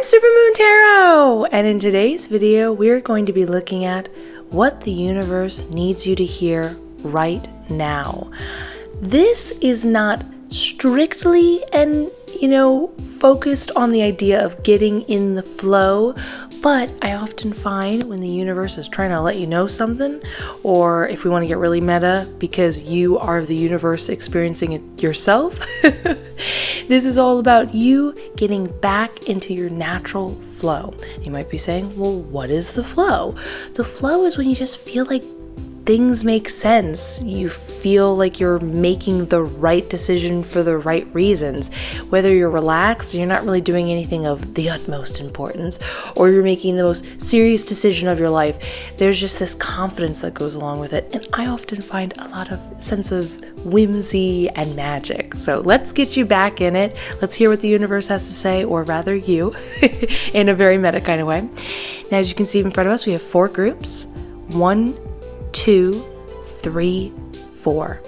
I'm Supermoon Tarot, and in today's video we're going to be looking at what the universe needs you to hear right now. This is not strictly focused on the idea of getting in the flow, but I often find when the universe is trying to let you know something, or if we want to get really meta because you are the universe experiencing it yourself, this is all about you getting back into your natural flow. You might be saying, well, what is the flow? The flow is when you just feel like things make sense. You feel like you're making the right decision for the right reasons. Whether you're relaxed, you're not really doing anything of the utmost importance, or you're making the most serious decision of your life, there's just this confidence that goes along with it. And I often find a lot of sense of whimsy and magic. So let's get you back in it. Let's hear what the universe has to say, or rather you, in a very meta kind of way. Now, as you can see in front of us, we have 4 groups. 1, 2, 3, 4.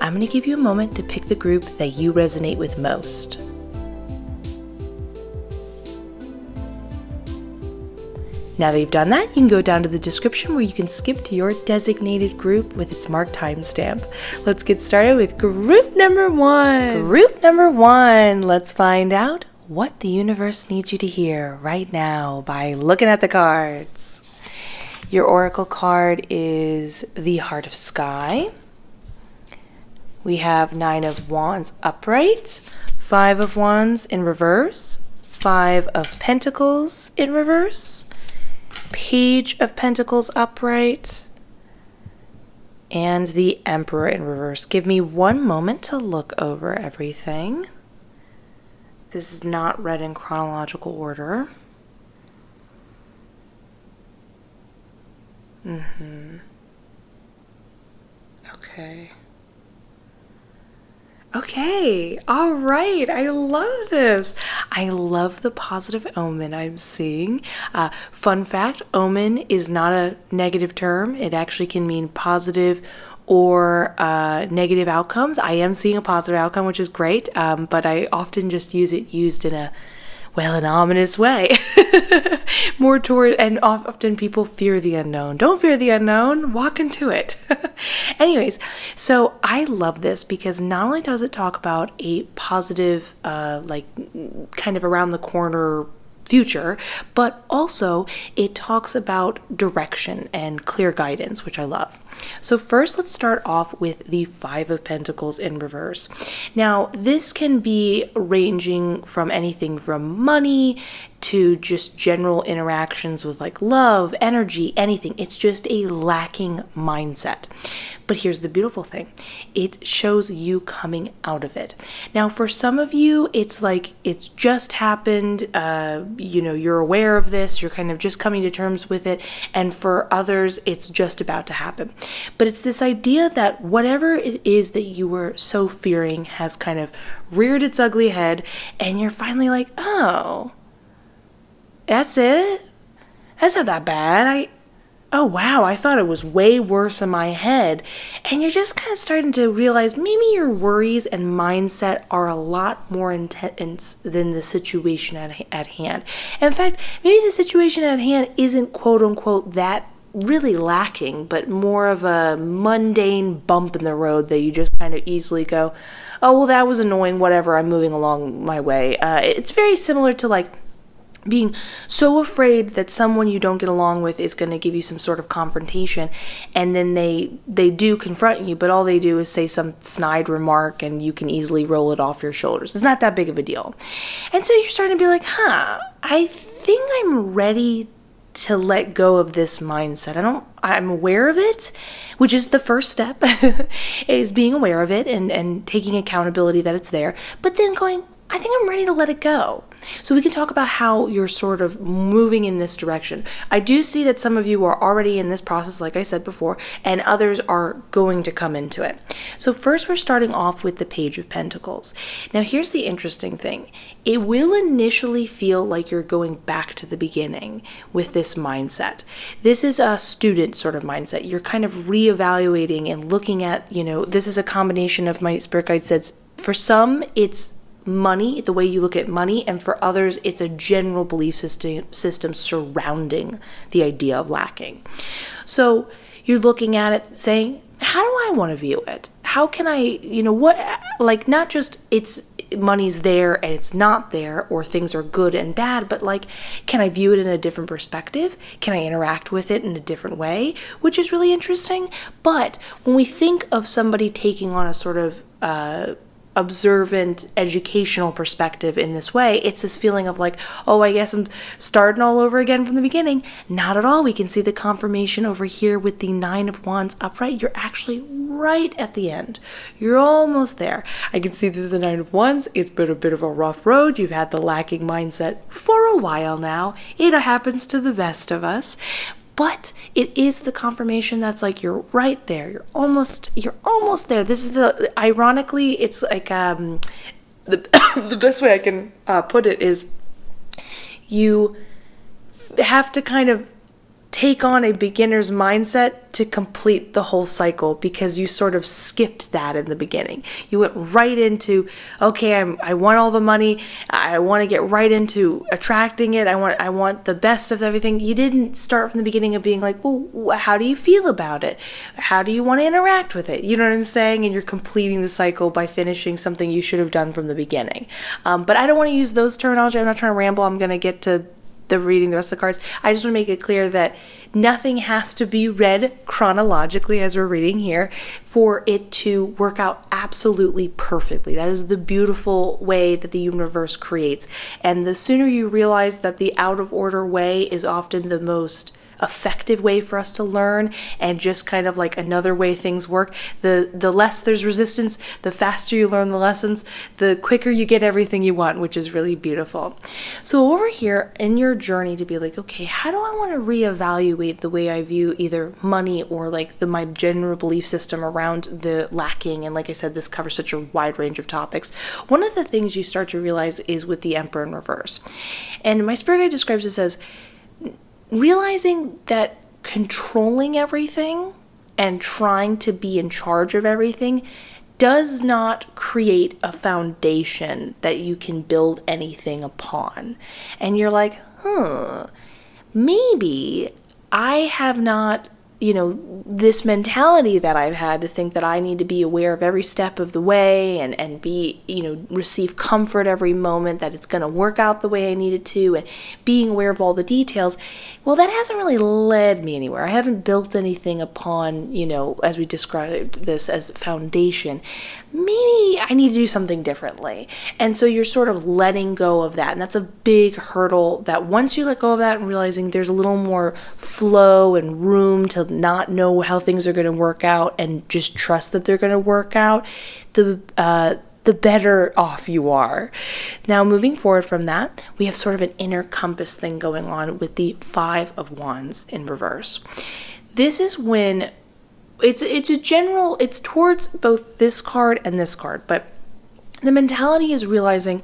I'm going to give you a moment to pick the group that you resonate with most. Now that you've done that, you can go down to the description where you can skip to your designated group with its marked timestamp. Let's get started with group number 1. Group number 1. Let's find out what the universe needs you to hear right now by looking at the cards. Your oracle card is the Heart of Sky. We have 9 of Wands upright, 5 of Wands in reverse, 5 of Pentacles in reverse, Page of Pentacles upright, and the Emperor in reverse. Give me one moment to look over everything. This is not read in chronological order. Okay, all right, I love this. I love the positive omen I'm seeing. Fun fact, omen is not a negative term. It actually can mean positive or negative outcomes. I am seeing a positive outcome, which is great, but I often just use it used in an ominous way. More toward, and often people fear the unknown. Don't fear the unknown, walk into it. Anyways, so I love this because not only does it talk about a positive, kind of around the corner future, but also it talks about direction and clear guidance, which I love. So first, let's start off with the 5 of Pentacles in reverse. Now, this can be ranging from anything from money to just general interactions with like love, energy, anything. It's just a lacking mindset. But here's the beautiful thing. It shows you coming out of it. Now, for some of you, it's like it's just happened. You're aware of this. You're kind of just coming to terms with it. And for others, it's just about to happen. But it's this idea that whatever it is that you were so fearing has kind of reared its ugly head, and you're finally like, oh, that's it? That's not that bad. Oh wow, I thought it was way worse in my head. And you're just kind of starting to realize maybe your worries and mindset are a lot more intense than the situation at hand. In fact, maybe the situation at hand isn't quote unquote that really lacking, but more of a mundane bump in the road that you just kind of easily go, oh, well, that was annoying, whatever, I'm moving along my way. It's very similar to like being so afraid that someone you don't get along with is going to give you some sort of confrontation, and then they do confront you, but all they do is say some snide remark and you can easily roll it off your shoulders. It's not that big of a deal. And so you're starting to be like, I think I'm ready to let go of this mindset. I'm aware of it, which is the first step, is being aware of it and taking accountability that it's there, but then going, I think I'm ready to let it go. So we can talk about how you're sort of moving in this direction. I do see that some of you are already in this process, like I said before, and others are going to come into it. So first we're starting off with the Page of Pentacles. Now here's the interesting thing. It will initially feel like you're going back to the beginning with this mindset. This is a student sort of mindset. You're kind of reevaluating and looking at, this is a combination of, my spirit guide says, for some it's money, the way you look at money, and for others, it's a general belief system surrounding the idea of lacking. So you're looking at it saying, how do I want to view it? How can I, not just money's there and it's not there, or things are good and bad, but can I view it in a different perspective? Can I interact with it in a different way? Which is really interesting. But when we think of somebody taking on a sort of observant educational perspective in this way, it's this feeling of oh, I guess I'm starting all over again from the beginning. Not at all. We can see the confirmation over here with the 9 of Wands upright. You're actually right at the end. You're almost there. I can see through the 9 of Wands. It's been a bit of a rough road. You've had the lacking mindset for a while now. It happens to the best of us. But it is the confirmation that's you're right there. You're almost there. This is ironically, it's the best way I can put it is you have to kind of take on a beginner's mindset to complete the whole cycle, because you sort of skipped that in the beginning. You went right into, okay, I want all the money. I want to get right into attracting it. I want the best of everything. You didn't start from the beginning of being well, how do you feel about it? How do you want to interact with it? You know what I'm saying? And you're completing the cycle by finishing something you should have done from the beginning. But I don't want to use those terminology. I'm not trying to ramble. I'm going to get to the reading the rest of the cards. I just want to make it clear that nothing has to be read chronologically as we're reading here for it to work out absolutely perfectly. That is the beautiful way that the universe creates. And the sooner you realize that the out of order way is often the most effective way for us to learn, and just kind of another way things work, the less there's resistance, the faster you learn the lessons, the quicker you get everything you want, which is really beautiful. So over here in your journey to be okay, how do I want to reevaluate the way I view either money or my general belief system around the lacking? And like I said, this covers such a wide range of topics. One of the things you start to realize is with the Emperor in reverse. And my spirit guide describes this as realizing that controlling everything and trying to be in charge of everything does not create a foundation that you can build anything upon. And you're maybe I have not, this mentality that I've had to think that I need to be aware of every step of the way and be, receive comfort every moment, that it's going to work out the way I need it to, and being aware of all the details. Well, that hasn't really led me anywhere. I haven't built anything upon, as we described this as foundation. Maybe I need to do something differently. And so you're sort of letting go of that. And that's a big hurdle, that once you let go of that and realizing there's a little more flow and room to not know how things are going to work out and just trust that they're going to work out, the better off you are. Now, moving forward from that, we have sort of an inner compass thing going on with the 5 of Wands in reverse. This is when it's towards both this card and this card, but the mentality is realizing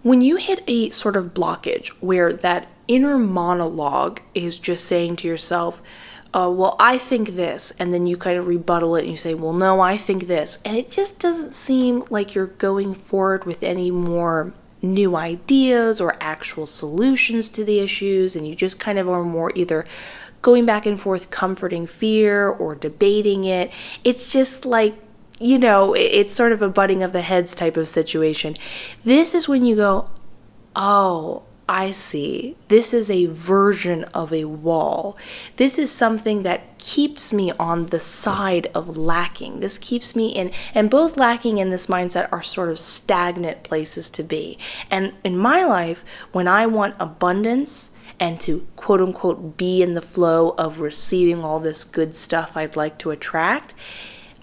when you hit a sort of blockage where that inner monologue is just saying to yourself, well, I think this, and then you kind of rebuttal it and you say, well, no, I think this, and it just doesn't seem like you're going forward with any more new ideas or actual solutions to the issues, and you just kind of are more either going back and forth comforting fear or debating it. It's just it's sort of a butting of the heads type of situation. This is when you go, oh, I see. This is a version of a wall. This is something that keeps me on the side of lacking. This keeps me in, and both lacking and this mindset are sort of stagnant places to be. And in my life, when I want abundance and to quote unquote be in the flow of receiving all this good stuff I'd like to attract,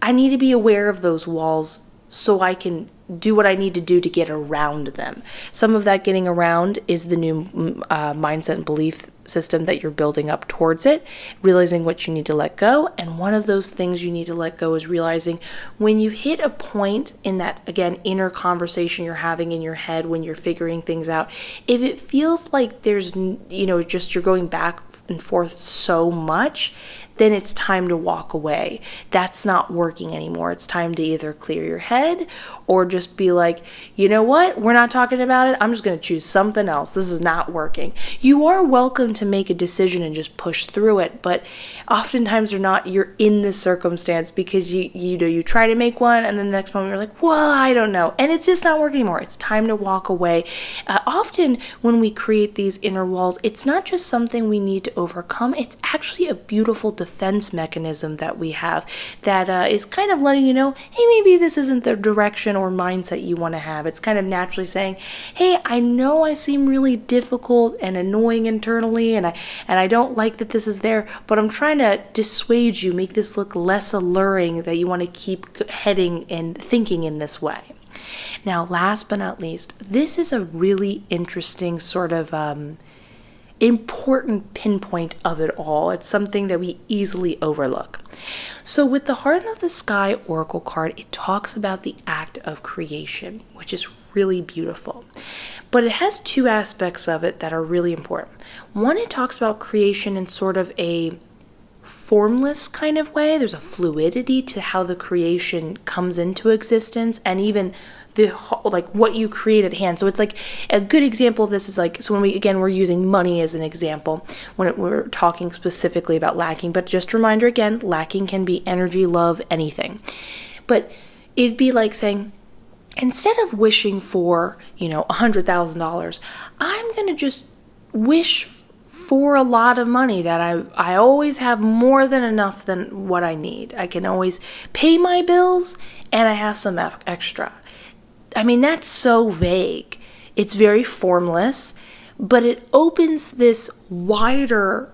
I need to be aware of those walls so I can do what I need to do to get around them. Some of that getting around is the new mindset and belief system that you're building up towards it, realizing what you need to let go. And one of those things you need to let go is realizing when you hit a point in that, again, inner conversation you're having in your head when you're figuring things out, if it feels like there's, just you're going back and forth so much, then it's time to walk away. That's not working anymore. It's time to either clear your head or just be like, you know what? We're not talking about it. I'm just going to choose something else. This is not working. You are welcome to make a decision and just push through it, but oftentimes you're in this circumstance because you try to make one and then the next moment you're like, well, I don't know. And it's just not working anymore. It's time to walk away. Often when we create these inner walls, it's not just something we need to overcome. It's actually a beautiful defense mechanism that we have that is kind of letting you know, hey, maybe this isn't the direction or mindset you want to have. It's kind of naturally saying, hey, I know I seem really difficult and annoying internally, and I don't like that this is there, but I'm trying to dissuade you, make this look less alluring, that you want to keep heading and thinking in this way. Now, last but not least, this is a really interesting sort of important pinpoint of it all. It's something that we easily overlook. So with the Heart of the Sky Oracle card, it talks about the act of creation, which is really beautiful. But it has two aspects of it that are really important. One, it talks about creation in sort of a formless kind of way. There's a fluidity to how the creation comes into existence, and even what you create at hand. So it's like a good example of this is like, so when we're using money as an example when we're talking specifically about lacking, but just a reminder again, lacking can be energy, love, anything. But it'd be like saying, instead of wishing for, $100,000, I'm going to just wish for a lot of money, that I always have more than enough than what I need. I can always pay my bills and I have some extra. I mean, that's so vague. It's very formless, but it opens this wider,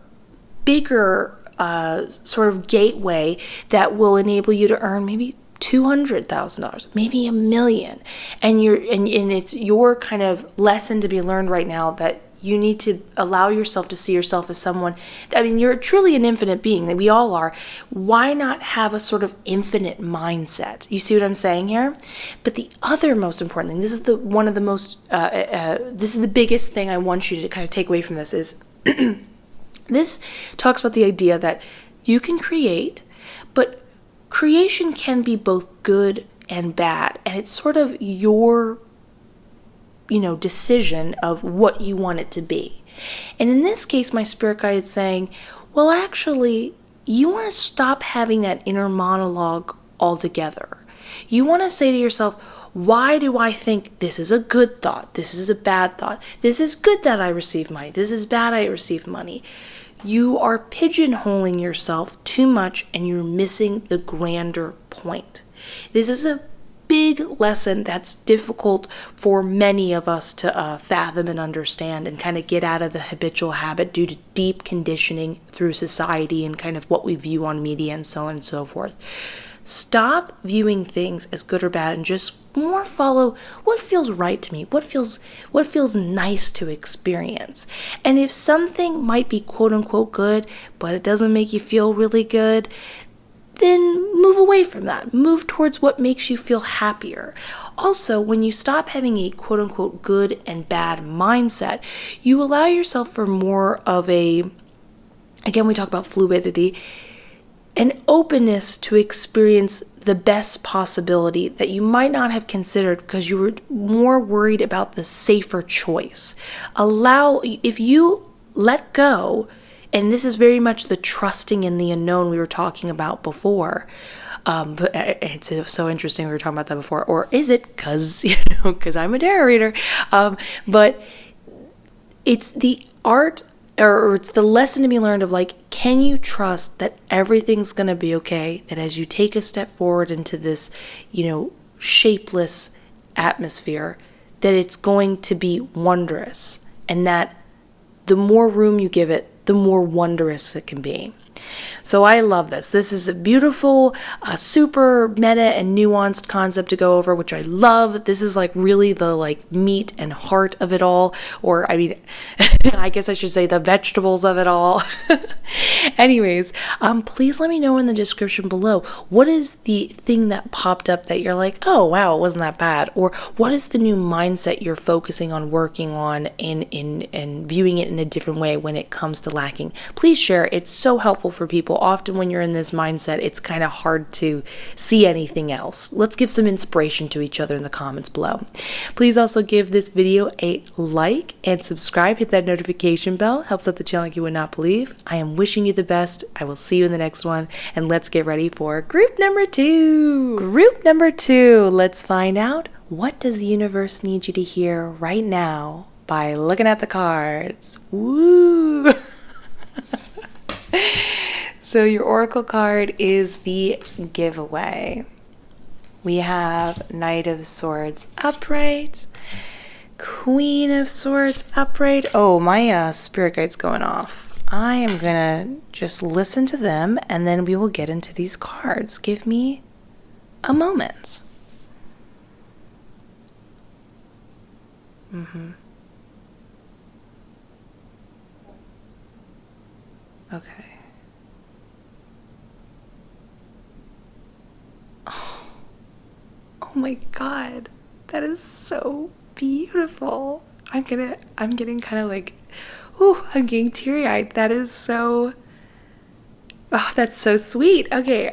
bigger sort of gateway that will enable you to earn maybe $200,000, maybe $1 million. And it's your kind of lesson to be learned right now that you need to allow yourself to see yourself as someone, you're truly an infinite being, that we all are. Why not have a sort of infinite mindset? You see what I'm saying here? But the other most important thing, this is the biggest thing I want you to kind of take away from this is, this talks about the idea that you can create, but creation can be both good and bad. And it's sort of your decision of what you want it to be. And in this case, my spirit guide is saying, well, actually, you want to stop having that inner monologue altogether. You want to say to yourself, why do I think this is a good thought? This is a bad thought. This is good that I receive money. This is bad I receive money. You are pigeonholing yourself too much and you're missing the grander point. This is a big lesson that's difficult for many of us to fathom and understand and kind of get out of the habitual habit due to deep conditioning through society and kind of what we view on media and so on and so forth. Stop viewing things as good or bad and just more follow what feels right to me, what feels nice to experience. And if something might be quote unquote good, but it doesn't make you feel really good, then move away from that. Move towards what makes you feel happier. Also, when you stop having a quote-unquote good and bad mindset, you allow yourself for more of again, we talk about fluidity, an openness to experience the best possibility that you might not have considered because you were more worried about the safer choice. If you let go, and this is very much the trusting in the unknown we were talking about before. But it's so interesting we were talking about that before. Or is it? Because I'm a tarot reader. But it's the art, or it's the lesson to be learned of can you trust that everything's going to be okay? That as you take a step forward into this, shapeless atmosphere, that it's going to be wondrous. And that the more room you give it, the more wondrous it can be. So I love this. This is a beautiful, super meta and nuanced concept to go over, which I love. This is really the meat and heart of it all, or I guess I should say the vegetables of it all. Anyways, please let me know in the description below, what is the thing that popped up that you're like, oh wow, it wasn't that bad? Or what is the new mindset you're focusing on working on and viewing it in a different way when it comes to lacking? Please share. It's so helpful helpful for people. Often when you're in this mindset, it's kind of hard to see anything else. Let's give some inspiration to each other in the comments below. Please also give this video a like and subscribe. Hit that notification bell. Helps out the channel like you would not believe. I am wishing you the best. I will see you in the next one. And let's get ready for group number 2. Group number 2. Let's find out, what does the universe need you to hear right now by looking at the cards. Woo! So your oracle card is the giveaway. We have Knight of Swords upright, Queen of Swords upright. Oh, my spirit guide's going off. I am gonna just listen to them and then we will get into these cards. Give me a moment. Okay. Oh my God, that is so beautiful. I'm getting kind of like, I'm getting teary-eyed. That is so, that's so sweet. Okay,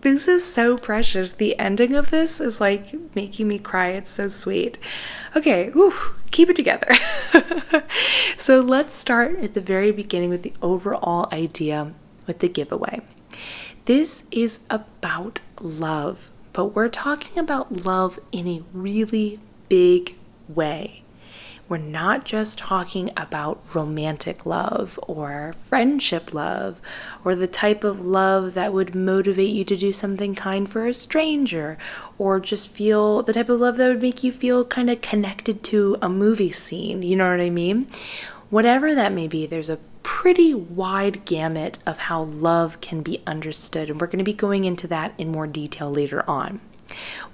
this is so precious. The ending of this is like making me cry. It's so sweet. Okay, keep it together. So let's start at the very beginning with the overall idea with the giveaway. This is about love, but we're talking about love in a really big way. We're not just talking about romantic love or friendship love or the type of love that would motivate you to do something kind for a stranger, or just feel the type of love that would make you feel kind of connected to a movie scene. You know what I mean? Whatever that may be, there's a pretty wide gamut of how love can be understood, and we're going to be going into that in more detail later on.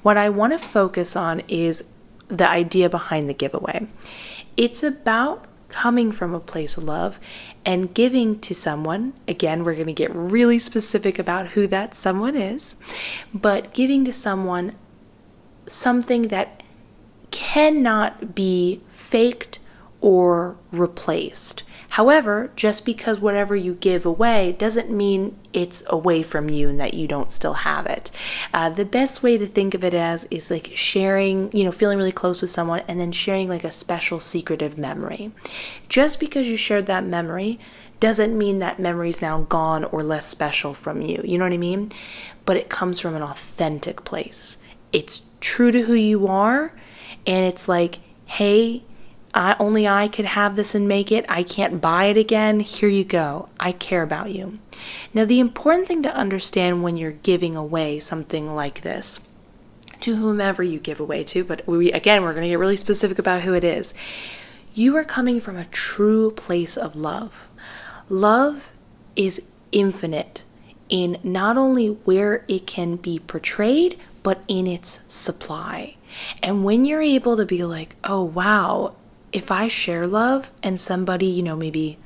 What I want to focus on is the idea behind the giveaway. It's about coming from a place of love and giving to someone. Again, we're going to get really specific about who that someone is, but giving to someone something that cannot be faked or replaced. However, just because whatever you give away doesn't mean it's away from you and that you don't still have it. The best way to think of it as is like sharing, feeling really close with someone and then sharing like a special secretive memory. Just because you shared that memory doesn't mean that memory's now gone or less special from you. You know what I mean? But it comes from an authentic place. It's true to who you are, and it's like, hey, only I could have this and make it. I can't buy it again. Here you go. I care about you. Now, the important thing to understand when you're giving away something like this, to whomever you give away to, but we're going to get really specific about who it is. You are coming from a true place of love. Love is infinite in not only where it can be portrayed, but in its supply. And when you're able to be like, oh, wow, if I share love and somebody, maybe,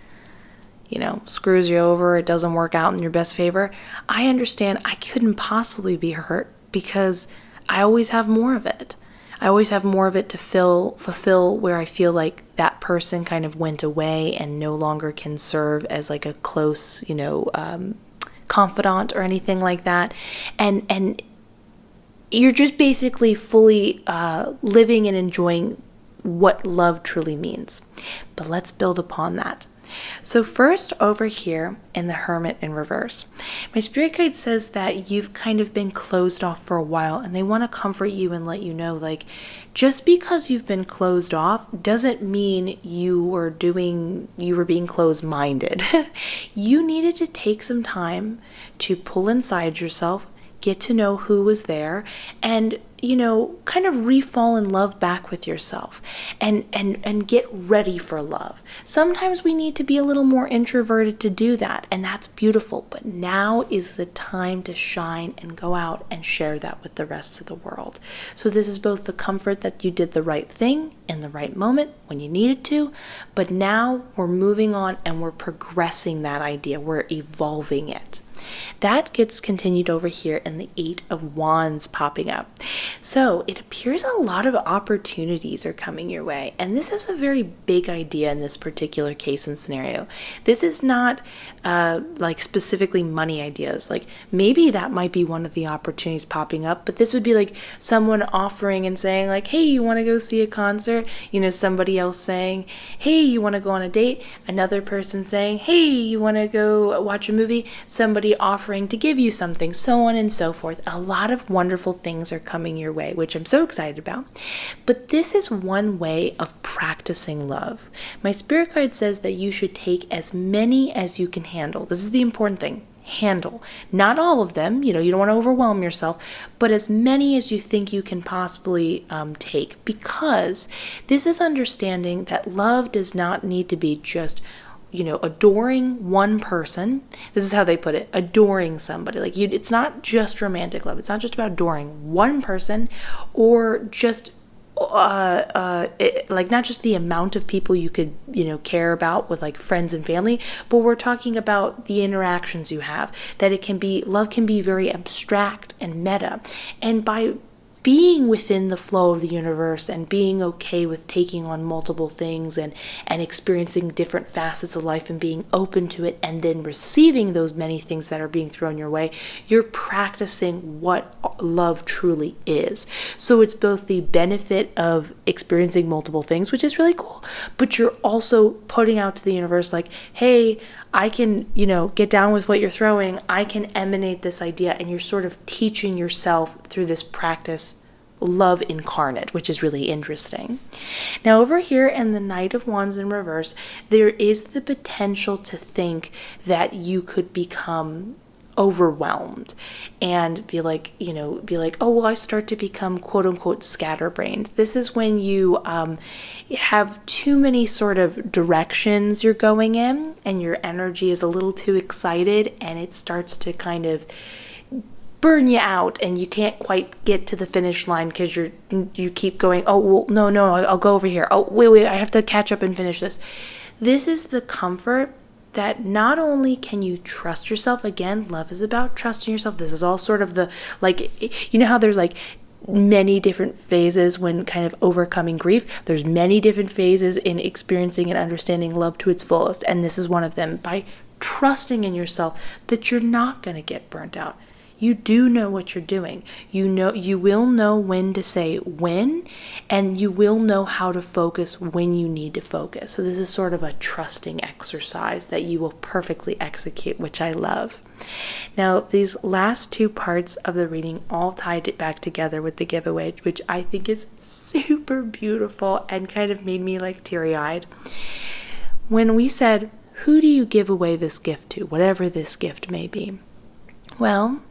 screws you over, it doesn't work out in your best favor, I understand I couldn't possibly be hurt because I always have more of it. I always have more of it to fulfill where I feel like that person kind of went away and no longer can serve as like a close, confidant or anything like that. And you're just basically fully living and enjoying what love truly means. But let's build upon that. So first, over here in the Hermit in reverse, my spirit guide says that you've kind of been closed off for a while, and they want to comfort you and let you know, like, just because you've been closed off doesn't mean you were being closed-minded. You needed to take some time to pull inside yourself, get to know who was there, and kind of re-fall in love back with yourself and get ready for love. Sometimes we need to be a little more introverted to do that, and that's beautiful, but now is the time to shine and go out and share that with the rest of the world. So this is both the comfort that you did the right thing in the right moment when you needed to, but now we're moving on and we're progressing that idea, we're evolving it. That gets continued over here in the Eight of Wands popping up. So it appears a lot of opportunities are coming your way. And this is a very big idea in this particular case and scenario. This is not like specifically money ideas. Like maybe that might be one of the opportunities popping up, but this would be like someone offering and saying like, hey, you want to go see a concert? You know, somebody else saying, hey, you want to go on a date? Another person saying, hey, you want to go watch a movie? Somebody offering to give you something, so on and so forth. A lot of wonderful things are coming your way, which I'm so excited about. But this is one way of practicing love. My spirit guide says that you should take as many as you can handle. This is the important thing. Handle. Not all of them, you don't want to overwhelm yourself, but as many as you think you can possibly take, because this is understanding that love does not need to be just adoring one person. This is how they put it, adoring somebody. Like it's not just romantic love. It's not just about adoring one person or just like not just the amount of people you could care about with like friends and family, but we're talking about the interactions you have, that love can be very abstract and meta. And by being within the flow of the universe and being okay with taking on multiple things and experiencing different facets of life and being open to it and then receiving those many things that are being thrown your way, you're practicing what love truly is. So it's both the benefit of experiencing multiple things, which is really cool, but you're also putting out to the universe like, hey, I can, get down with what you're throwing. I can emanate this idea, and you're sort of teaching yourself through this practice love incarnate, which is really interesting. Now over here in the Knight of Wands in reverse, there is the potential to think that you could become overwhelmed and be like, oh, well, I start to become quote unquote scatterbrained. This is when you have too many sort of directions you're going in and your energy is a little too excited and it starts to kind of burn you out and you can't quite get to the finish line because you keep going, oh, well, no, I'll go over here. Oh, wait, I have to catch up and finish this. This is the comfort that not only can you trust yourself, again, love is about trusting yourself. This is all sort of the, like, how there's like many different phases when kind of overcoming grief. There's many different phases in experiencing and understanding love to its fullest. And this is one of them. By trusting in yourself that you're not going to get burnt out. You do know what you're doing. You will know when to say when, and you will know how to focus when you need to focus. So this is sort of a trusting exercise that you will perfectly execute, which I love. Now, these last two parts of the reading all tied it back together with the giveaway, which I think is super beautiful and kind of made me like teary-eyed. When we said, who do you give away this gift to, whatever this gift may be? Well,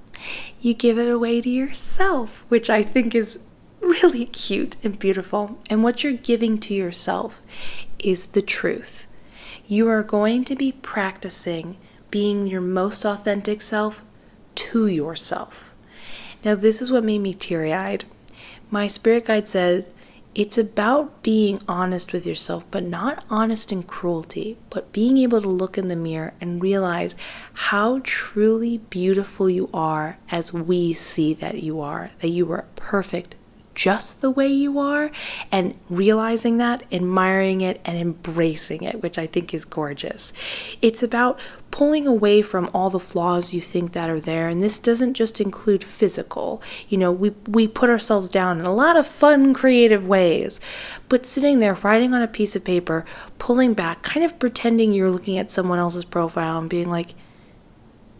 you give it away to yourself, which I think is really cute and beautiful. And what you're giving to yourself is the truth. You are going to be practicing being your most authentic self to yourself. Now, this is what made me teary-eyed. My spirit guide said, it's about being honest with yourself, but not honest in cruelty, but being able to look in the mirror and realize how truly beautiful you are as we see that you are perfect just the way you are, and realizing that, admiring it, and embracing it, which I think is gorgeous. It's about pulling away from all the flaws you think that are there, and this doesn't just include physical. We put ourselves down in a lot of fun, creative ways, but sitting there, writing on a piece of paper, pulling back, kind of pretending you're looking at someone else's profile and being like,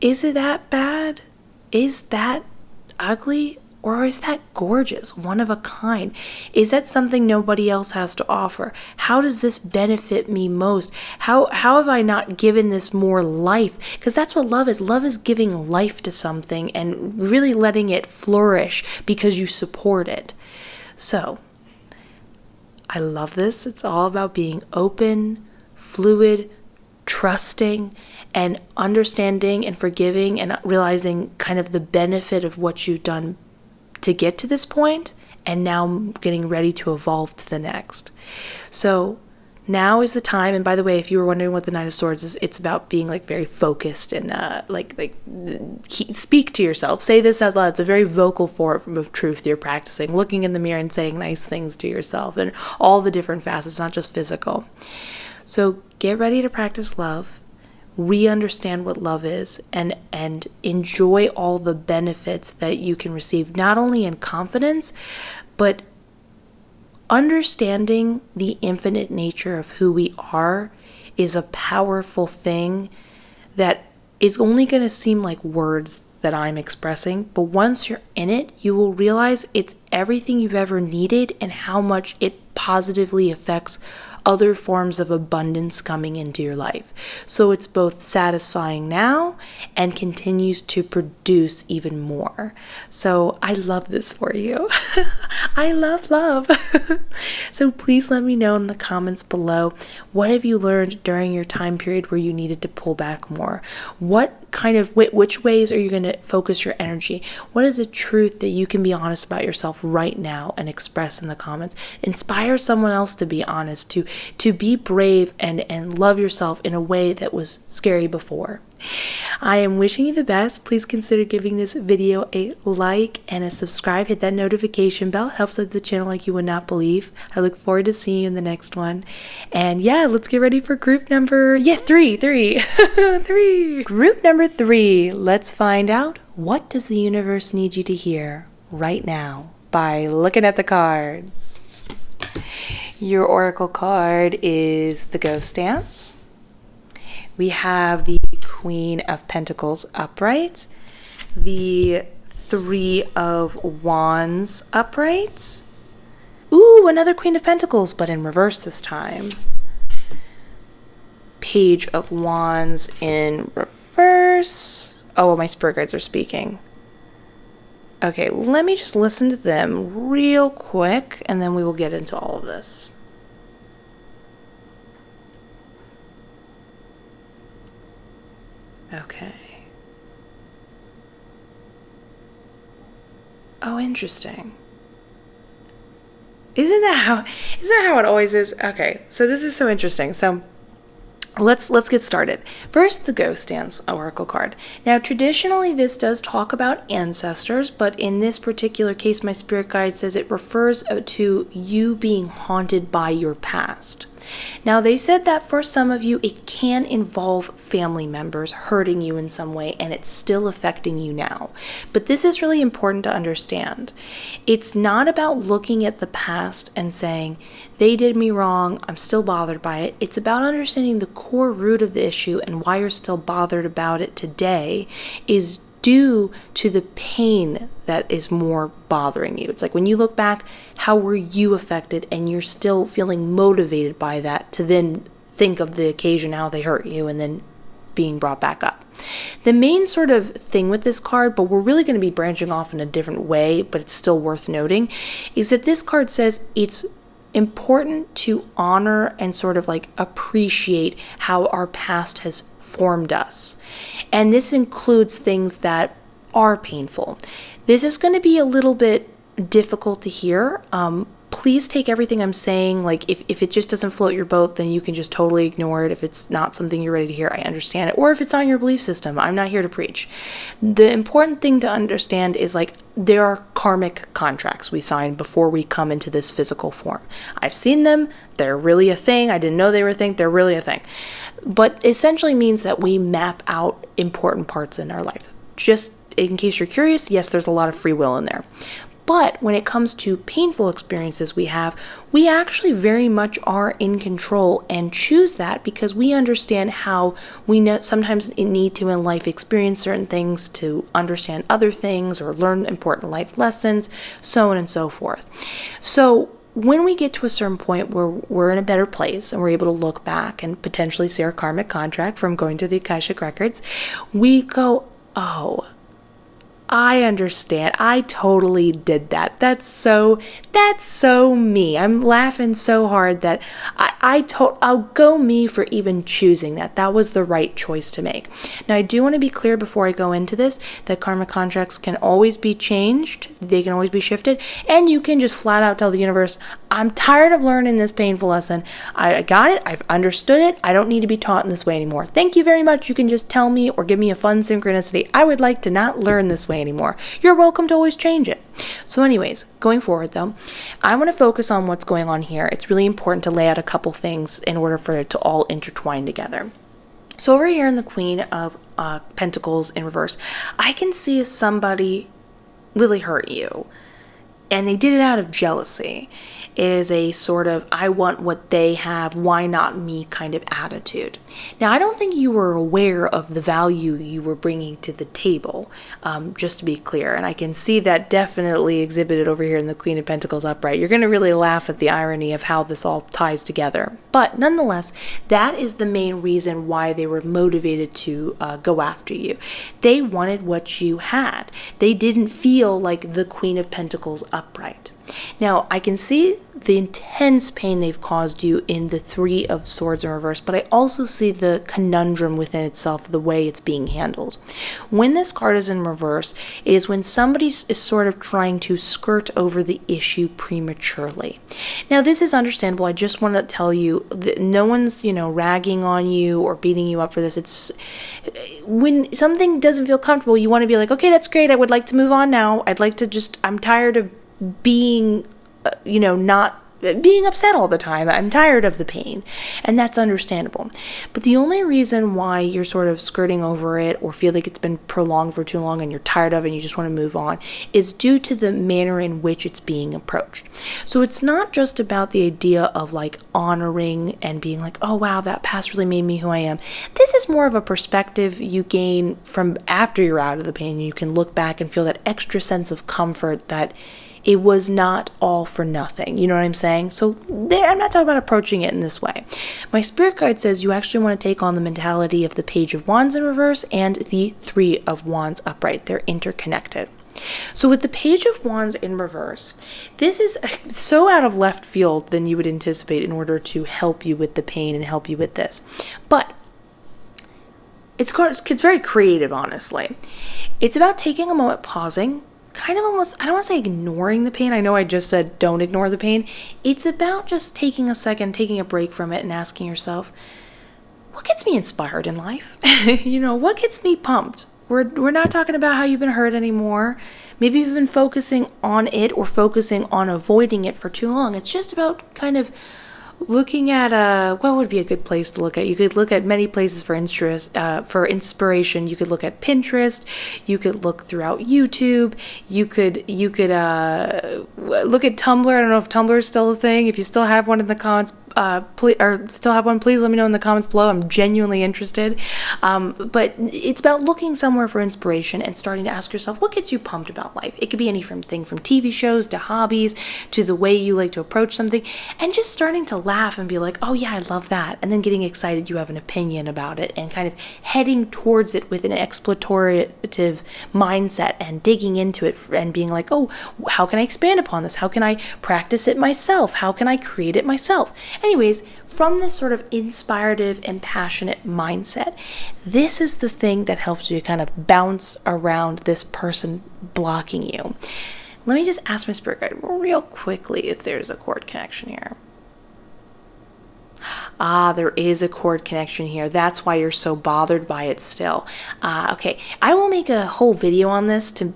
is it that bad? Is that ugly? Or is that gorgeous, one of a kind? Is that something nobody else has to offer? How does this benefit me most? How have I not given this more life? Because that's what love is. Love is giving life to something and really letting it flourish because you support it. So, I love this. It's all about being open, fluid, trusting, and understanding and forgiving and realizing kind of the benefit of what you've done to get to this point, and now getting ready to evolve to the next. So Now is the time. And by the way, if you were wondering what the Knight of Swords is, it's about being like very focused and speak to yourself. Say this out loud. It's a very vocal form of truth you're practicing, looking in the mirror and saying nice things to yourself and all the different facets, not just physical. So get ready to practice love. Re-understand what love is and enjoy all the benefits that you can receive, not only in confidence, but understanding the infinite nature of who we are is a powerful thing that is only going to seem like words that I'm expressing, but once you're in it, you will realize it's everything you've ever needed and how much it positively affects other forms of abundance coming into your life. So it's both satisfying now and continues to produce even more. So I love this for you. I love love. So please let me know in the comments below, what have you learned during your time period where you needed to pull back more? Which ways are you going to focus your energy? What is a truth that you can be honest about yourself right now and express in the comments? Inspire someone else to be honest, to be brave and love yourself in a way that was scary before. I am wishing you the best. Please consider giving this video a like and a subscribe. Hit that notification bell. It helps out the channel like you would not believe. I look forward to seeing you in the next one. And yeah, let's get ready for group number, three. Three. Group number 3. Let's find out, what does the universe need you to hear right now by looking at the cards. Your oracle card is the Ghost Dance. We have the Queen of Pentacles upright, the 3 of Wands upright. Ooh, another Queen of Pentacles, but in reverse this time. Page of Wands in reverse. Oh, my spirit guides are speaking. Okay, let me just listen to them real quick, and then we will get into all of this. Okay. Oh, interesting. Isn't that how it always is? Okay, so this is so interesting. So let's get started. First, the Ghost Dance oracle card. Now, traditionally, this does talk about ancestors, but in this particular case, my spirit guide says it refers to you being haunted by your past. Now, they said that for some of you, it can involve family members hurting you in some way, and it's still affecting you now. But this is really important to understand. It's not about looking at the past and saying, they did me wrong, I'm still bothered by it. It's about understanding the core root of the issue and why you're still bothered about it today is due to the pain that is more bothering you. It's like when you look back, how were you affected, and you're still feeling motivated by that to then think of the occasion, how they hurt you, and then being brought back up. The main sort of thing with this card, but we're really going to be branching off in a different way, but it's still worth noting, is that this card says it's important to honor and sort of like appreciate how our past has formed us. And this includes things that are painful. This is going to be a little bit difficult to hear. Please take everything I'm saying, like if it just doesn't float your boat, then you can just totally ignore it. If it's not something you're ready to hear, I understand it. Or if it's on your belief system, I'm not here to preach. The important thing to understand is like there are karmic contracts we sign before we come into this physical form. I've seen them. They're really a thing. I didn't know they were a thing. They're really a thing. But essentially means that we map out important parts in our life. Just in case you're curious, yes, there's a lot of free will in there. But when it comes to painful experiences we actually very much are in control and choose that because we understand how we know sometimes need to in life experience certain things to understand other things or learn important life lessons, so on and so forth. So when we get to a certain point where we're in a better place and we're able to look back and potentially see our karmic contract from going to the Akashic Records, we go, oh, I understand. I totally did that. That's so me. I'm laughing so hard that I'll go me for even choosing that. That was the right choice to make. Now, I do want to be clear before I go into this that karma contracts can always be changed. They can always be shifted. And you can just flat out tell the universe, I'm tired of learning this painful lesson. I got it. I've understood it. I don't need to be taught in this way anymore. Thank you very much. You can just tell me or give me a fun synchronicity. I would like to not learn this way anymore. You're welcome to always change it. So anyways, going forward though, I want to focus on what's going on here. It's really important to lay out a couple things in order for it to all intertwine together. So over here in the Queen of Pentacles in reverse, I can see somebody really hurt you. And they did it out of jealousy. It is a sort of, I want what they have, why not me kind of attitude. Now, I don't think you were aware of the value you were bringing to the table, just to be clear. And I can see that definitely exhibited over here in the Queen of Pentacles upright. You're going to really laugh at the irony of how this all ties together. But nonetheless, that is the main reason why they were motivated to go after you. They wanted what you had. They didn't feel like the Queen of Pentacles upright. Now, I can see the intense pain they've caused you in the Three of Swords in reverse, but I also see the conundrum within itself, the way it's being handled. When this card is in reverse, it is when somebody is sort of trying to skirt over the issue prematurely. Now, this is understandable. I just want to tell you that no one's, ragging on you or beating you up for this. It's when something doesn't feel comfortable, you want to be like, okay, that's great. I would like to move on now. I'm tired of being, not being upset all the time. I'm tired of the pain, and that's understandable. But the only reason why you're sort of skirting over it or feel like it's been prolonged for too long and you're tired of it and you just want to move on is due to the manner in which it's being approached. So it's not just about the idea of like honoring and being like, oh wow, that past really made me who I am. This is more of a perspective you gain from after you're out of the pain. You can look back and feel that extra sense of comfort that it was not all for nothing. You know what I'm saying? So I'm not talking about approaching it in this way. My spirit guide says you actually want to take on the mentality of the Page of Wands in reverse and the Three of Wands upright. They're interconnected. So with the Page of Wands in reverse, this is so out of left field than you would anticipate in order to help you with the pain and help you with this. But it's very creative, honestly. It's about taking a moment, pausing, kind of almost, I don't want to say ignoring the pain. I know I just said don't ignore the pain. It's about just taking a second, taking a break from it and asking yourself, what gets me inspired in life? What gets me pumped? We're not talking about how you've been hurt anymore. Maybe you've been focusing on it or focusing on avoiding it for too long. It's just about kind of looking at what would be a good place to look at. You could look at many places for inspiration. You could look at Pinterest. You could look throughout YouTube. You could look at Tumblr. I don't know if Tumblr is still a thing. If you still have one in the comments, please let me know in the comments below. I'm genuinely interested. But it's about looking somewhere for inspiration and starting to ask yourself, what gets you pumped about life? It could be anything from TV shows to hobbies to the way you like to approach something, and just starting to laugh and be like, oh yeah, I love that. And then getting excited you have an opinion about it and kind of heading towards it with an explorative mindset and digging into it and being like, oh, how can I expand upon this? How can I practice it myself? How can I create it myself? Anyways, from this sort of inspirative and passionate mindset, this is the thing that helps you kind of bounce around this person blocking you. Let me just ask my spirit guide real quickly if there's a chord connection here. There is a chord connection here. That's why you're so bothered by it still. Okay, I will make a whole video on this to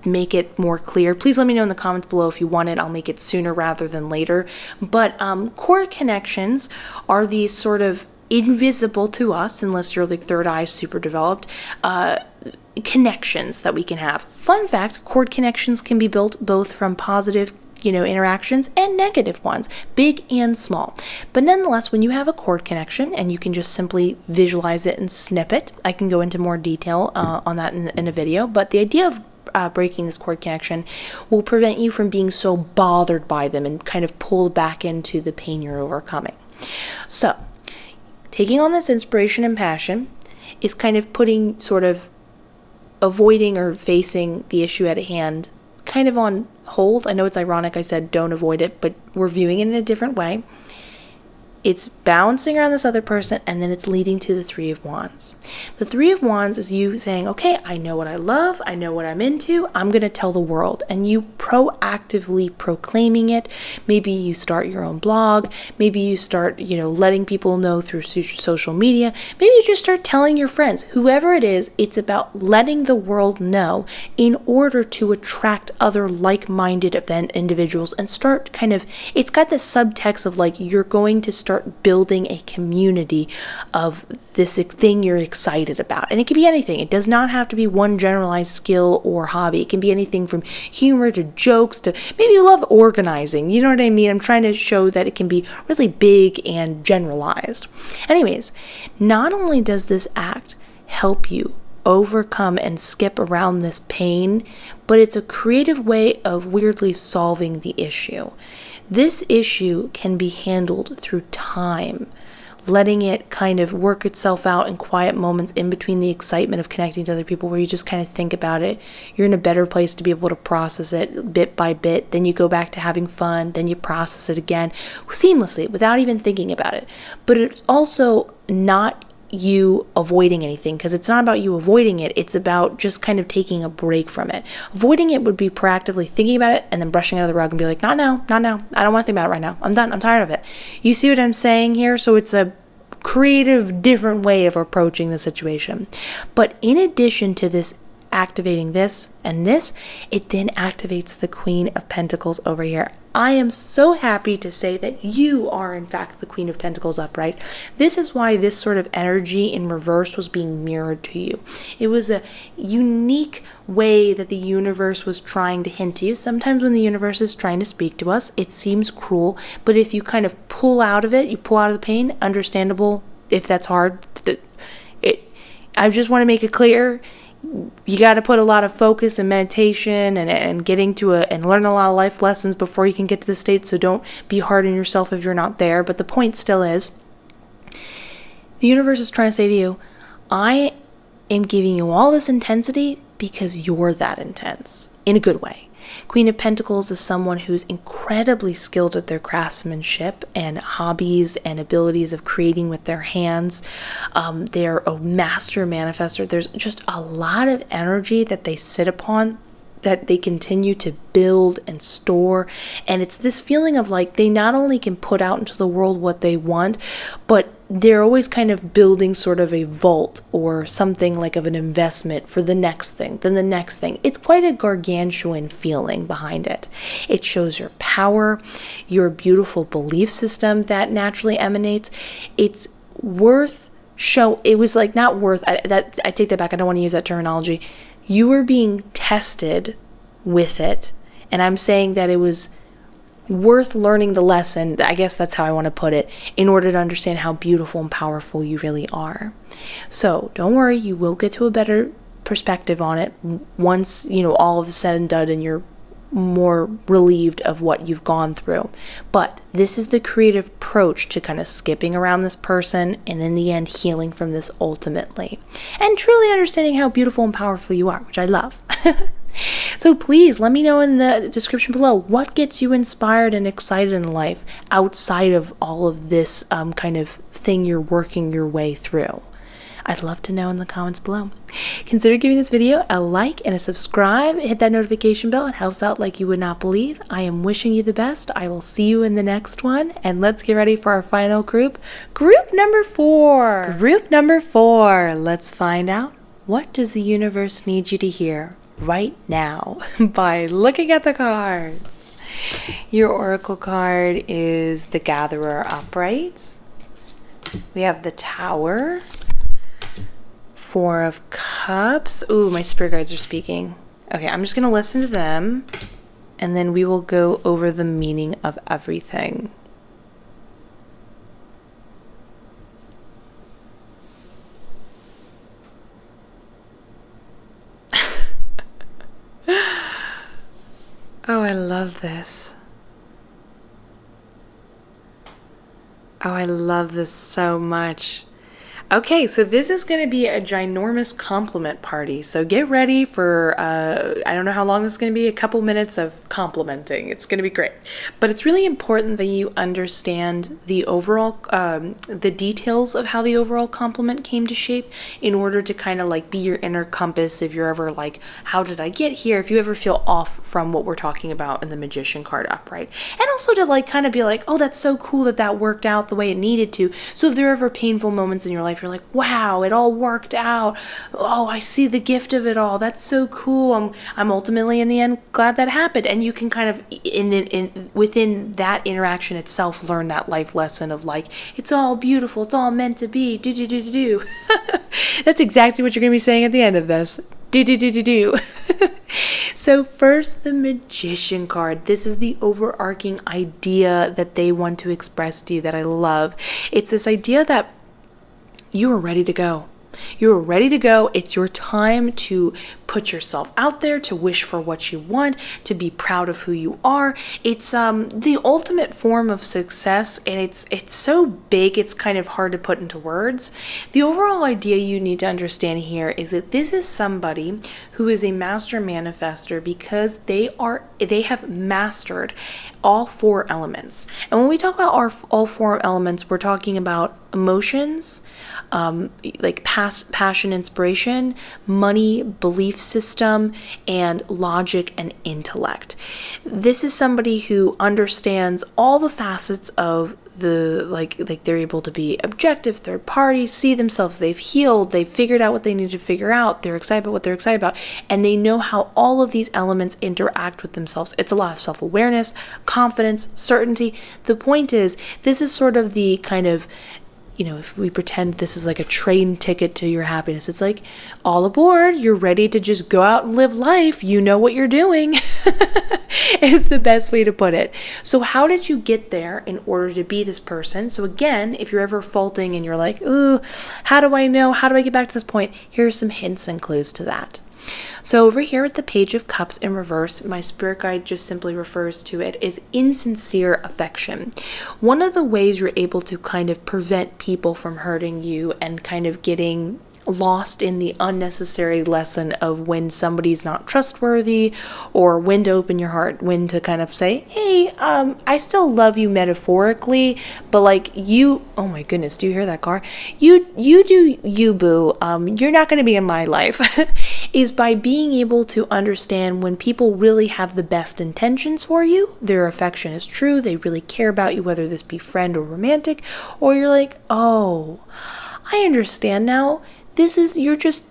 make it more clear. Please let me know in the comments below if you want it. I'll make it sooner rather than later. But chord connections are these sort of invisible to us, unless you're like third eye super developed, connections that we can have. Fun fact, chord connections can be built both from positive interactions and negative ones, big and small. But nonetheless, when you have a chord connection and you can just simply visualize it and snip it, I can go into more detail on that in a video, but the idea of breaking this chord connection will prevent you from being so bothered by them and kind of pulled back into the pain you're overcoming. So, taking on this inspiration and passion is kind of putting sort of avoiding or facing the issue at hand kind of on hold. I know it's ironic I said don't avoid it, but we're viewing it in a different way. It's bouncing around this other person, and then it's leading to the Three of Wands. The Three of Wands is you saying, okay, I know what I love, I know what I'm into, I'm going to tell the world. And you proactively proclaiming it. Maybe you start your own blog. Maybe you start, letting people know through social media. Maybe you just start telling your friends. Whoever it is, it's about letting the world know in order to attract other like-minded individuals and start it's got this subtext of like, you're going to start building a community of this thing you're excited about. And it can be anything. It does not have to be one generalized skill or hobby. It can be anything from humor to jokes to maybe you love organizing. You know what I mean? I'm trying to show that it can be really big and generalized. Anyways, not only does this act help you overcome and skip around this pain, but it's a creative way of weirdly solving the issue. This issue can be handled through time, letting it kind of work itself out in quiet moments in between the excitement of connecting to other people, where you just kind of think about it. You're in a better place to be able to process it bit by bit. Then you go back to having fun. Then you process it again seamlessly without even thinking about it. But it's also not you avoiding anything, because it's not about you avoiding it. It's about just kind of taking a break from it. Avoiding it would be proactively thinking about it and then brushing it under the rug and be like, not now. I don't want to think about it right now. I'm done. I'm tired of it. You see what I'm saying here? So it's a creative, different way of approaching the situation. But in addition to this, activating this and this, it then activates the Queen of Pentacles over here. I am so happy to say that you are in fact the Queen of Pentacles upright. This is why this sort of energy in reverse was being mirrored to you. It was a unique way that the universe was trying to hint to you. Sometimes when the universe is trying to speak to us, it seems cruel, but if you kind of pull out of it, you pull out of the pain, understandable if that's hard. I just want to make it clear, you got to put a lot of focus and meditation and getting to and learn a lot of life lessons before you can get to the state. So don't be hard on yourself if you're not there. But the point still is, the universe is trying to say to you, I am giving you all this intensity because you're that intense in a good way. Queen of Pentacles is someone who's incredibly skilled at their craftsmanship and hobbies and abilities of creating with their hands. They're a master manifester. There's just a lot of energy that they sit upon that they continue to build and store. And it's this feeling of like they not only can put out into the world what they want, but they're always kind of building sort of a vault or something like of an investment for the next thing, then the next thing. It's quite a gargantuan feeling behind it. It shows your power, your beautiful belief system that naturally emanates. It's worth it was like not worth, I take that back. I don't want to use that terminology. You were being tested with it, and I'm saying that it was worth learning the lesson, I guess that's how I want to put it, in order to understand how beautiful and powerful you really are. So don't worry, you will get to a better perspective on it once, all is said and done and you're more relieved of what you've gone through. But this is the creative approach to kind of skipping around this person and in the end healing from this ultimately. And truly understanding how beautiful and powerful you are, which I love. So please let me know in the description below what gets you inspired and excited in life outside of all of this kind of thing you're working your way through. I'd love to know in the comments below. Consider giving this video a like and a subscribe. Hit that notification bell. It helps out like you would not believe. I am wishing you the best. I will see you in the next one. And let's get ready for our final group. Group number 4. Group number 4. Let's find out, what does the universe need you to hear right now by looking at the cards. Your oracle card is the Gatherer upright. We have the Tower, 4 of Cups. Ooh, my spirit guides are speaking. Okay, I'm just gonna listen to them and then we will go over the meaning of everything. Oh, I love this. Oh, I love this so much. Okay, so this is going to be a ginormous compliment party. So get ready for, I don't know how long this is going to be, a couple minutes of complimenting. It's going to be great. But it's really important that you understand the overall, the details of how the overall compliment came to shape in order to kind of like be your inner compass if you're ever like, how did I get here? If you ever feel off from what we're talking about in the Magician card upright. And also to like kind of be like, oh, that's so cool that that worked out the way it needed to. So if there are ever painful moments in your life, you're like, wow, it all worked out. Oh, I see the gift of it all. That's so cool. I'm ultimately in the end glad that happened. And you can kind of within that interaction itself learn that life lesson of like, it's all beautiful. It's all meant to be. Do do do do do. That's exactly what you're gonna be saying at the end of this. Do do do do do. So first, the Magician card. This is the overarching idea that they want to express to you that I love. It's this idea that you are ready to go. You are ready to go. It's your time to put yourself out there, to wish for what you want, to be proud of who you are. It's the ultimate form of success, and it's so big it's kind of hard to put into words. The overall idea you need to understand here is that this is somebody who is a master manifester because they have mastered all four elements. And when we talk about all four elements, we're talking about emotions, like passion, inspiration, money, belief system, and logic and intellect. This is somebody who understands all the facets of the like they're able to be objective, third party, see themselves, they've healed, they've figured out what they need to figure out, they're excited about what they're excited about, and they know how all of these elements interact with themselves. It's a lot of self-awareness, confidence, certainty. The point is, this is sort of the kind of, you know, if we pretend this is like a train ticket to your happiness, it's like, all aboard, you're ready to just go out and live life. You know what you're doing, is the best way to put it. So how did you get there in order to be this person? So again, if you're ever faulting and you're like, ooh, how do I know? How do I get back to this point? Here's some hints and clues to that. So over here with the Page of Cups in reverse, my spirit guide just simply refers to it as insincere affection. One of the ways you're able to kind of prevent people from hurting you and kind of getting lost in the unnecessary lesson of when somebody's not trustworthy, or when to open your heart, when to kind of say, hey, I still love you metaphorically, but like you, oh my goodness, do you hear that car? You do you, boo. You're not going to be in my life. Is by being able to understand when people really have the best intentions for you, their affection is true, they really care about you, whether this be friend or romantic, or you're like, oh, I understand now. This is, you're just,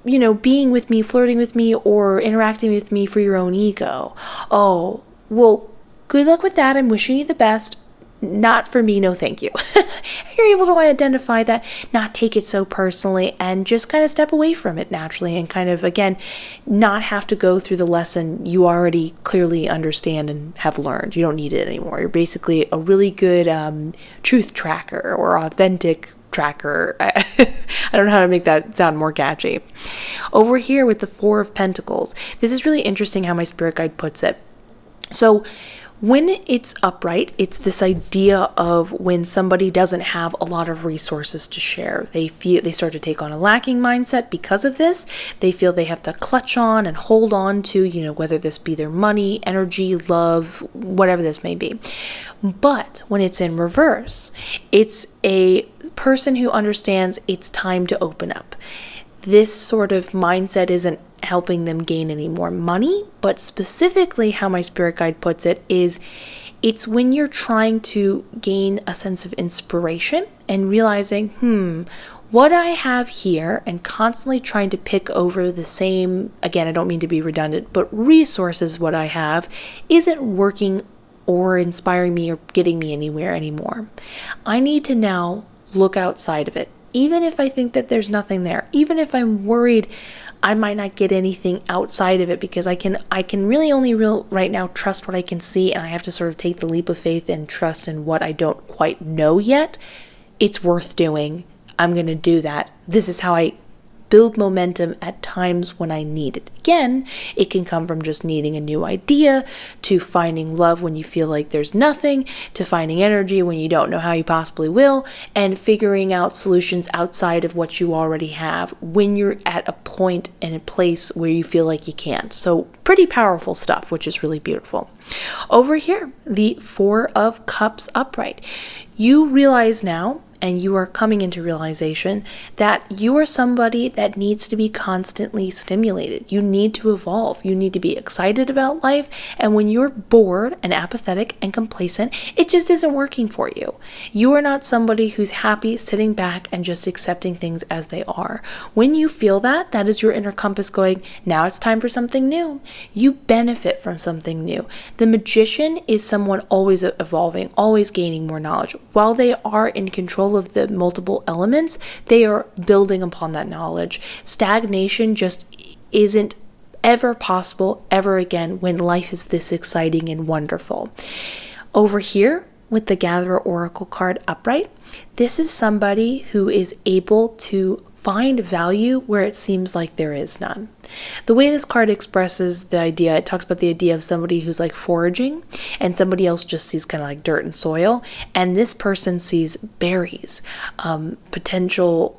you know, being with me, flirting with me, or interacting with me for your own ego. Oh, well, good luck with that. I'm wishing you the best. Not for me, no thank you. You're able to identify that, not take it so personally, and just kind of step away from it naturally, and kind of, again, not have to go through the lesson you already clearly understand and have learned. You don't need it anymore. You're basically a really good truth tracker or authentic tracker. I don't know how to make that sound more catchy. Over here with the Four of Pentacles, this is really interesting how my spirit guide puts it. So when it's upright, it's this idea of when somebody doesn't have a lot of resources to share. They start to take on a lacking mindset because of this. They feel they have to clutch on and hold on to, you know, whether this be their money, energy, love, whatever this may be. But when it's in reverse, it's a person who understands it's time to open up. This sort of mindset isn't helping them gain any more money, but specifically how my spirit guide puts it is, it's when you're trying to gain a sense of inspiration and realizing, what I have here, and constantly trying to pick over the same, again, I don't mean to be redundant, but resources what I have isn't working or inspiring me or getting me anywhere anymore. I need to now look outside of it. Even if I think that there's nothing there, even if I'm worried I might not get anything outside of it, because I can really only right now trust what I can see, and I have to sort of take the leap of faith and trust in what I don't quite know yet. It's worth doing. I'm going to do that. This is how I build momentum at times when I need it. Again, it can come from just needing a new idea, to finding love when you feel like there's nothing, to finding energy when you don't know how you possibly will, and figuring out solutions outside of what you already have when you're at a point and a place where you feel like you can't. So pretty powerful stuff, which is really beautiful. Over here, the Four of Cups upright. You realize now, and you are coming into realization, that you are somebody that needs to be constantly stimulated. You need to evolve. You need to be excited about life. And when you're bored and apathetic and complacent, it just isn't working for you. You are not somebody who's happy sitting back and just accepting things as they are. When you feel that, that is your inner compass going, now it's time for something new. You benefit from something new. The magician is someone always evolving, always gaining more knowledge. While they are in control of the multiple elements, they are building upon that knowledge. Stagnation just isn't ever possible ever again when life is this exciting and wonderful. Over here with the Gatherer Oracle card upright, this is somebody who is able to find value where it seems like there is none. The way this card expresses the idea, it talks about the idea of somebody who's like foraging, and somebody else just sees kind of like dirt and soil, and this person sees berries, potential,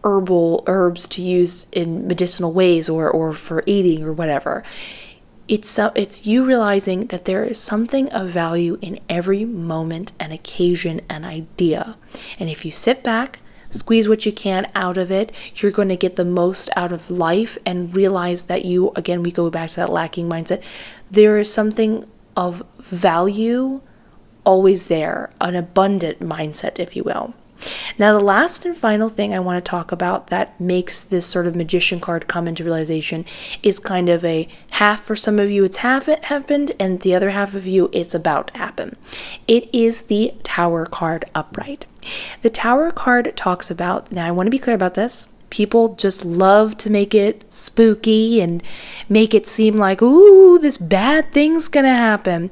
herbal herbs to use in medicinal ways or for eating or whatever. It's you realizing that there is something of value in every moment and occasion and idea. And if you sit back, squeeze what you can out of it, you're going to get the most out of life and realize that we go back to that lacking mindset. There is something of value always there, an abundant mindset, if you will. Now, the last and final thing I want to talk about that makes this sort of magician card come into realization is kind of a half. For some of you, it's half it happened, and the other half of you, it's about to happen. It is the Tower card upright. The Tower card talks about, now I want to be clear about this, people just love to make it spooky and make it seem like, ooh, this bad thing's gonna happen.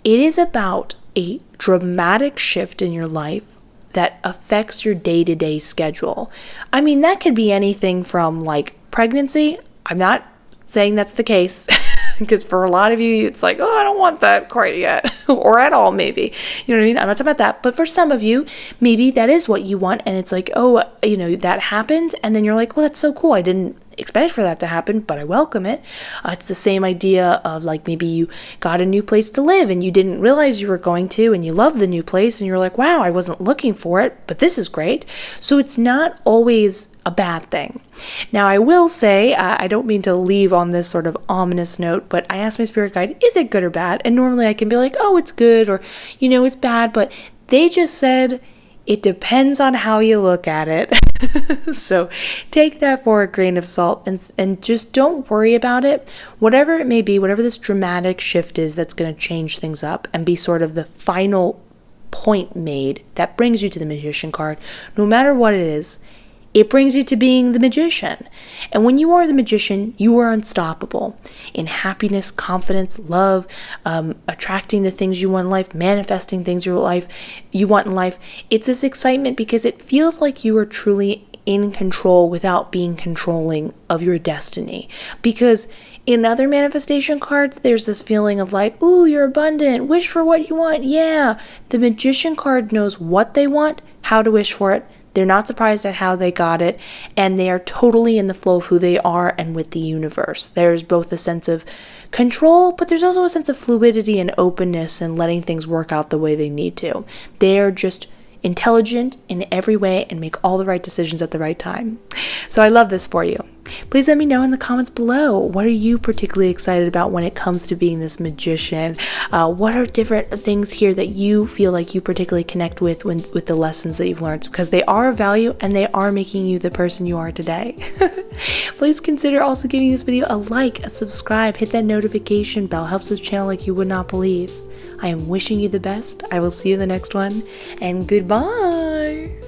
It is about a dramatic shift in your life that affects your day-to-day schedule. I mean, that could be anything from like pregnancy. I'm not saying that's the case because for a lot of you, it's like, oh, I don't want that quite yet or at all, maybe. You know what I mean? I'm not talking about that. But for some of you, maybe that is what you want. And it's like, oh, that happened. And then you're like, well, that's so cool. I didn't expect for that to happen, but I welcome it. It's the same idea of like maybe you got a new place to live and you didn't realize you were going to, and you love the new place and you're like, wow, I wasn't looking for it, but this is great. So it's not always a bad thing. Now, I will say, I don't mean to leave on this sort of ominous note, but I asked my spirit guide, is it good or bad? And normally I can be like, oh, it's good, or, it's bad, but they just said, it depends on how you look at it. So take that for a grain of salt and just don't worry about it. Whatever it may be, whatever this dramatic shift is that's going to change things up and be sort of the final point made that brings you to the magician card, no matter what it is, it brings you to being the magician. And when you are the magician, you are unstoppable in happiness, confidence, love, attracting the things you want in life, manifesting things you want in life. It's this excitement because it feels like you are truly in control without being controlling of your destiny. Because in other manifestation cards, there's this feeling of like, ooh, you're abundant, wish for what you want. Yeah, the magician card knows what they want, how to wish for it. They're not surprised at how they got it, and they are totally in the flow of who they are and with the universe. There's both a sense of control, but there's also a sense of fluidity and openness and letting things work out the way they need to. They're just intelligent in every way and make all the right decisions at the right time. So I love this for you. Please let me know in the comments below, what are you particularly excited about when it comes to being this magician? What are different things here that you feel like you particularly connect with the lessons that you've learned? Because they are of value and they are making you the person you are today. Please consider also giving this video a like, a subscribe, hit that notification bell. Helps this channel like you would not believe. I am wishing you the best. I will see you in the next one, and goodbye.